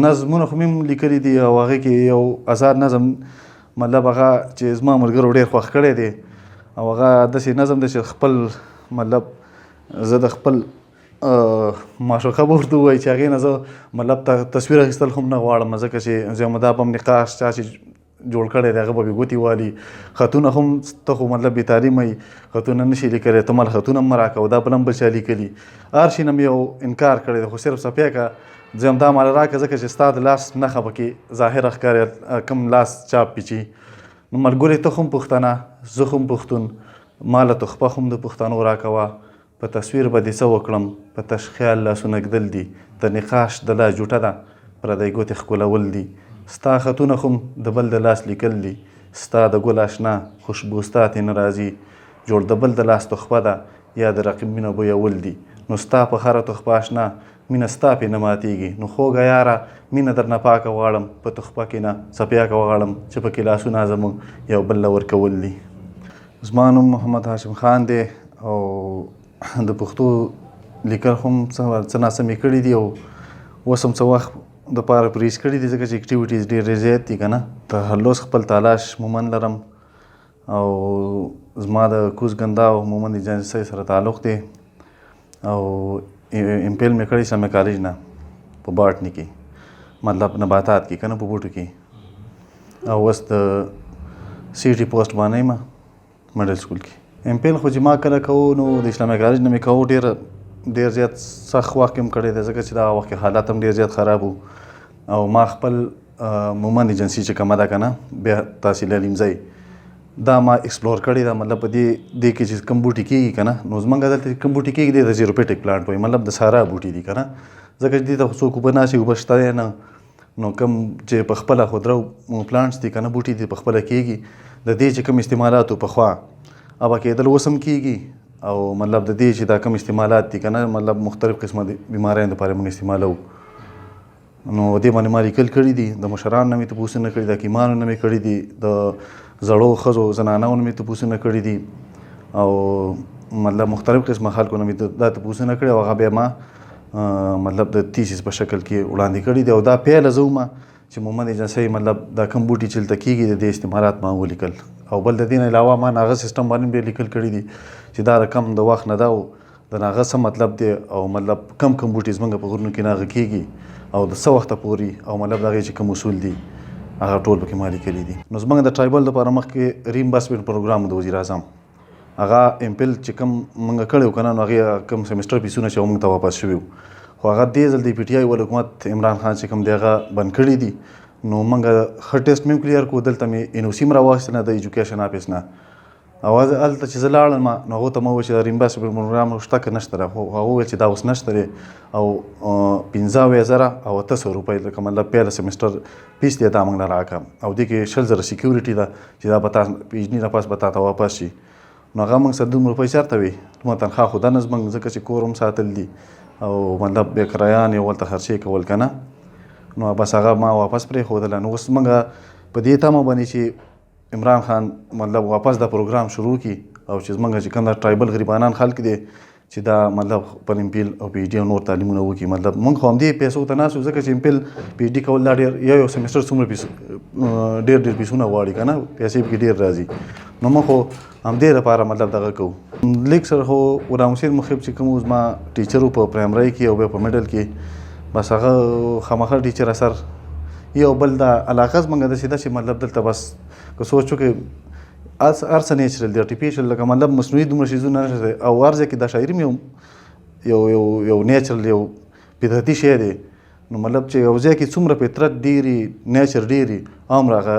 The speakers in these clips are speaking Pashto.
نظمونه خو مې هم لیکلي دي او هغې کې یو آزاد نظم مطلب هغه چې زما ملګرو ډېر خوښ کړی دی او هغه داسې نظم دی چې خپل مطلب زه د خپل معشوقه به ورته ووایي چې هغې نه زه مطلب تصویر اخیستل هم نه غواړم، ځکه چې زه دا به هم نقاش چا چې جوړ کړی دی هغه به بې ګوتې والي. خطونه هم ته خو مطلب بې تعلیمه یي، خطونه نه شي لیکلی، ته مال خطونه هم مه راکوه، دا بل هم بل چا لیکلي. هر شي نه مې یو انکار کړی دی، خو صرف څپې که زه هم دا مال راکړه ځکه چې ستا د لاس نښه پکې ظاهره ښکاري، کوم لاس چاپ پې چې نو ملګرې ته هم پښتنه زه هم پښتون، ما له تحفه هم د پښتنو راکوه، په تصویر به دې څه وکړم، په تش خیال لاسونه ږدل دي، د نقاش د لا جوټه ده پردی ګوتې ښکلول دي، ستا خطونه هم د بل د لاس لیکل دي، ستا د ګل اشنا خوشبو ستا ترې نه راځي، جوړ د بل د لاس تحفه ده یا د رقیب مینه بویول دي، نو ستا په هره تحفه اشنا مینه ستا پې نه ماتېږي، نو خوږه یاره مینه درنه پاکه غواړم، په تحفه کې نه څپیاکه وغواړم چې پکې لاسونه زموږ یو بل له ورکول دي. زما نوم محمد هاشم خان دی او د پښتو لیکل هم څه ناسمې کړي دي او اوس هم څه وخت دپاره پریز کړي دي ځکه چې اکټیویټیز ډېر زیات دي که نه. تخلص خپل تلاش مومند لرم او زما د کوز ګندا او مومند ایجنسۍ سره تعلق دی او امپیل مې کړی اسلامیا کالج نه په باټني کې، مطلب نباتات کې که نه، په بوټو کې، او اوس د سی ټي پوسټ باندې یم مډل سکول کې. امپیل خو چې ما کله کوو نو د اسلامیا کالج نه مې کوو، ډېر زیات سخت وخت هم کړی دی ځکه چې دغه وخت کې حالات هم ډېر زیات خراب وو او ما خپل مومند ایجنسي چې کومه ده که نه بیا تحصیل علمځی دا ما ایکسپلور کړې ده، مطلب په دې کې چې کوم بوټي کېږي که نه، نو زموږ دلته کوم بوټي کېږي دی د زیروپیټک پلانټ وایي، مطلب د سارا بوټي دي که نه، ځکه چې دې ته څوک اوبه ناسي، اوبه شته دی نه، نو کوم چې په خپله خودرو پلانټس دي که نه، بوټي دي په خپله کېږي، د دې چې کوم استعمالاتو پخوا ابه کېدل اوس هم کېږي او مطلب د دې چې دا کوم استعمالات دي که نه، مطلب مختلف قسمه بیماریانو دپاره موږ استعمالوو، نو دې باندې ما لیکل کړي دي، د مشرانو نه مې تپوسونه کړي، د حکیمانو نه مې کړي دي، د زړو ښځو زنانو نه مې تپوسونه کړي دي او مطلب مختلف قسمه خلکو نه مې دا تپوسونه کړي او هغه بیا ما مطلب د تیسیس په شکل کې وړاندې کړي دي او دا پیله زه ومه چې مومند ایجنسۍ مطلب دا کوم بوټي چې دلته کېږي د دې استعمالات ما ولیکل او بل د دې نه علاوه ما هغه سیسټم باندې بیا لیکل کړي دي چې دا د کم د وخت نه ده او د هغه څه مطلب دی او مطلب کم بوټي زموږ په غرونو کې نه هغه کېږي او د څه وخته پورې او مطلب د هغې چې کوم اصول دي هغه ټول پکې ما لیکلي دي. نو زموږ د ټرایبل دپاره مخکې ریمبرسمنټ پروګرام د وزیر اعظم هغه امپل چې کوم موږ کړی و که نه، نو هغې کوم سیمسټر فیسونه چې موږ ته واپس شوي وو، خو هغه دې ځل د پي ټي آی ول حکومت عمران خان چې کوم دی هغه بند کړي دي، نو موږ ښه ټیسټ مې هم کلیر کړو، دلته مې ان او سی هم راواخیستل د ایجوکیشن آفیس نه او هلته چې زه لاړم نو هغو ته مې وویل چې د ریمبرسمنټ پروګرام شته که نشته ده، خو هغه وویل چې دا اوس نشته دی او 15,000 او 800 روپۍ لکه مطلب پیله سیمسټر فیس دی دا موږ له راکړه او دې کې 20,000 سیکیورټي ده چې دا به تا پیجني نه پاس به تا ته واپس شي، نو هغه موږ سره دومره پیسې چېرته وي، دومره تنخوا خو دا نه زموږ ځکه چې کور هم ساتل دي او مطلب بیا کرایان یې ولته خرچې کول که نه، نو بس هغه ما واپس پرېښودله. نو اوس موږ په دې تمه باندې چې عمران خان مطلب واپس دا پروګرام شروع کړي او چې زموږ چې کوم دا ټرایبل غریبانان خلک دي چې دا مطلب خپل امپیل او پی ایچ ډي او نور تعلیمونه وکړي، مطلب موږ خو همدې پیسو ته ناست یو ځکه چې امپیل پی ایچ ډي کول دا ډېر یو سیمسټر څومره ډېر پیسونه غواړي که نه، پیسې پکې ډېر راځي، نو موږ خو همدې لپاره مطلب دغه کوو. لیک سره خو غلام حسین مخیب چې کوم زما ټیچر و په پرایمرۍ کې او بیا په میډل کې، بس هغه خامخا ټیچر اثر یو بل دا علاقه زموږ داسې ده چې مطلب دلته بس که سوچ وکړې هر څه نیچرل دی، ارټیفیشل لکه مطلب مصنوعي دومره شیزونه نشته او هر ځای کې دا شاعري مې یو نیچرل یو فطرتي شی دی، نو مطلب چې یو ځای کې څومره فطرت ډېري نیچر ډېري هغه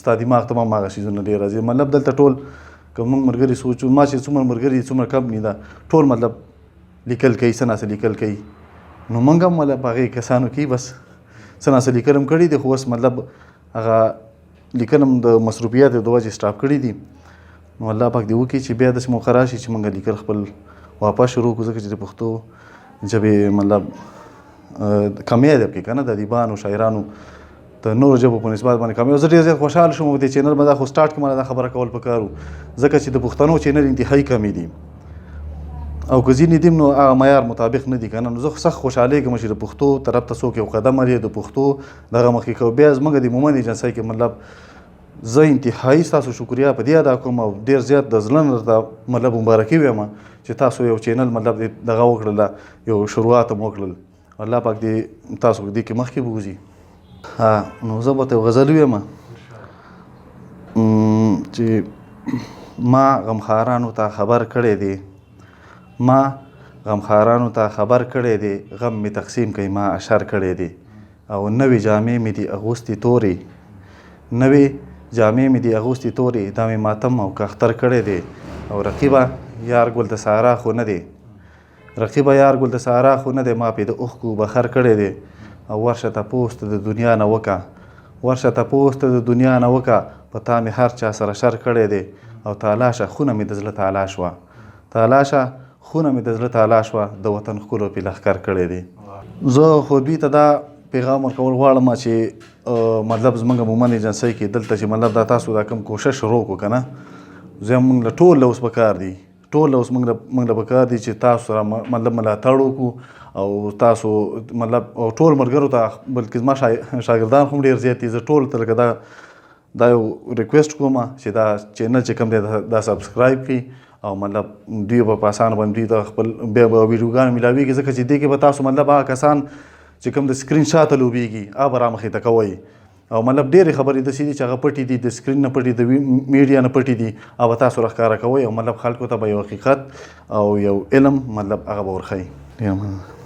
ستا دماغ ته هم هغه شیزونه ډېر راځي، مطلب دلته ټول که موږ ملګري سوچو ما چې څومره ملګري څومره کمپني ده ټول مطلب لیکل کوي څه ناسه لیکل کوي، نو موږ هم مطلب هغې کسانو کې بس څه ناسه لیکل هم کړي دي، خو اوس مطلب هغه لیکل هم د مصروفیاتو د وجې سټاپ کړي دي، نو الله پاک دې وکړي چې بیا داسې موقع راشي چې موږ لیکل خپل واپس شروع کړو، ځکه چې د پښتو ژبې مطلب کمیاب دی که نه، د ادیبانو شاعرانو د نورو ژبو په نسبت باندې کمیاب. زه ډېر زیات خوشحاله شوم په دې چینل باندې، خو سټارټ کې ماته دا خبره کول پکار وو ځکه چې د پښتنو چینل انتهایي کمې دي او که ځینې دي نو هغه معیار مطابق نه دي که نه. نو زه سخت خوشحالېږم چې د پښتو طرف ته څوک یو قدم لري د پښتو دغه مخکې کوي. بیا زموږ د مومند ایجنسۍ کې مطلب زه انتهایي ستاسو شکریه په دې ادا کوم او ډېر زیات د زړه نه درته مطلب مبارکي وایم چې تاسو یو چینل مطلب دغه وکړله، یو شروعات هم وکړل. الله پاک دې تاسو دې کې مخکې بوځي. نو زه به ته یو غزل ویم چې ما غمخارانو ته خبر کړی دی، ما غمخارانو ته خبر کړی دی، غم مې تقسیم کوي ما اشر کړی دی. او نوې جامې مې دي اغوستې تورې، نوې جامې مې دي اغوستې تورې، دا مې ماتم او کختر کړی دی. او رقیبه یار ګل د سارا خو نه دی، رقیبه یار ګل د سارا خو نه دی، ما پې د اوښکو بخر کړی دی. او ورشه تپوس ته د دنیا نه وکړه، ورشه تپوس ته د دنیا نه وکړه، په تا مې هر چا سره شر کړی دی. او تالاشه خونه مې د زړه تالا شوه، تالاشه خونه مې د زړه تالا شوه، د وطن ښکلو پې لښکر کړی دی. زه خو دوی ته دا پیغام ورکول غواړم چې مطلب زموږ مومند ایجنسۍ کې دلته چې مطلب دا تاسو دا کوم کوشش شروع کړو که نه، زه موږ له ټول له اوس پکار دي، ټول له اوس موږ له پکار دي چې تاسو سره مطلب ملاتړ وکړو او تاسو مطلب ټول ملګرو ته، بلکې زما شاګردان هم ډېر زیات دي. زه ټول ته لکه دا یو ریکویسټ کوم چې دا چینل چې کوم دی دا سبسکرایب کړي او مطلب دوی به په اسانه باندې دوی ته خپل بیا به ویډیوګانې میلاویږي، ځکه چې دې کې به تاسو مطلب هغه کسان چې کوم د سکرین شاته لوبیږي هغه به رامخې ته کوئ. او مطلب ډېرې خبرې داسې دي چې هغه پټې دي، د سکرین نه پټې، د میډیا نه پټې دي، هغه به تاسو راښکاره کوئ او مطلب خلکو ته به یو حقیقت او یو علم مطلب هغه به ورښیي. ډېره مننه.